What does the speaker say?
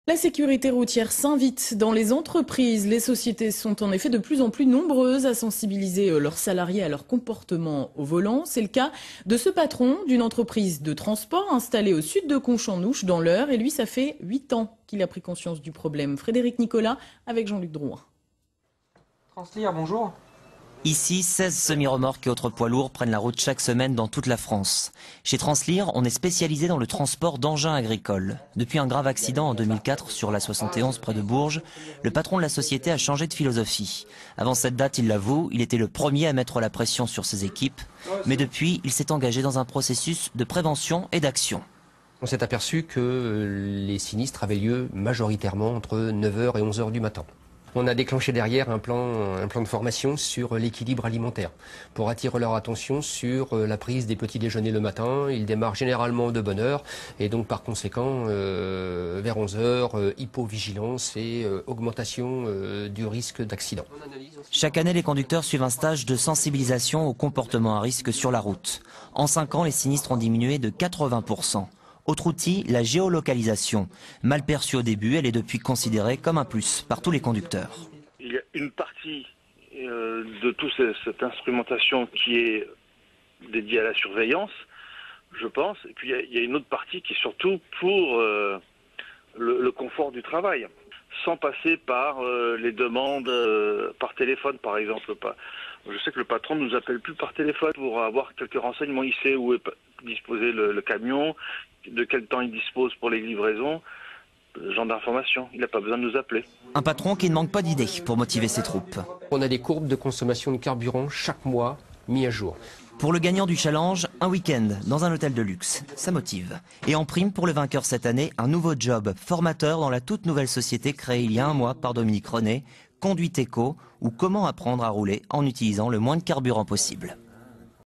La sécurité routière s'invite dans les entreprises. Les sociétés sont en effet de plus en plus nombreuses à sensibiliser leurs salariés à leur comportement au volant. C'est le cas de ce patron d'une entreprise de transport installée au sud de Conches-en-Ouche dans l'Eure. Et lui, ça fait 8 ans qu'il a pris conscience du problème. Frédéric Nicolas avec Jean-Luc Drouin. Translir, bonjour. Ici, 16 semi-remorques et autres poids lourds prennent la route chaque semaine dans toute la France. Chez Translir, on est spécialisé dans le transport d'engins agricoles. Depuis un grave accident en 2004 sur la 71 près de Bourges, le patron de la société a changé de philosophie. Avant cette date, il l'avoue, il était le premier à mettre la pression sur ses équipes. Mais depuis, il s'est engagé dans un processus de prévention et d'action. On s'est aperçu que les sinistres avaient lieu majoritairement entre 9h et 11h du matin. On a déclenché derrière un plan de formation sur l'équilibre alimentaire pour attirer leur attention sur la prise des petits déjeuners le matin. Ils démarrent généralement de bonne heure et donc par conséquent vers 11h, hypovigilance et augmentation du risque d'accident. Chaque année, les conducteurs suivent un stage de sensibilisation au comportement à risque sur la route. En 5 ans, les sinistres ont diminué de 80%. Autre outil, la géolocalisation. Mal perçue au début, elle est depuis considérée comme un plus par tous les conducteurs. Il y a une partie de toute cette instrumentation qui est dédiée à la surveillance, je pense. Et puis il y a une autre partie qui est surtout pour le confort du travail, sans passer par les demandes par téléphone, par exemple. Je sais que le patron ne nous appelle plus par téléphone pour avoir quelques renseignements. Il sait où est disposé le camion, de quel temps il dispose pour les livraisons, ce genre d'informations. Il n'a pas besoin de nous appeler. Un patron qui ne manque pas d'idées pour motiver ses troupes. On a des courbes de consommation de carburant chaque mois mis à jour. Pour le gagnant du challenge, un week-end dans un hôtel de luxe, ça motive. Et en prime pour le vainqueur cette année, un nouveau job, formateur dans la toute nouvelle société créée il y a un mois par Dominique René, Conduite Éco, ou comment apprendre à rouler en utilisant le moins de carburant possible.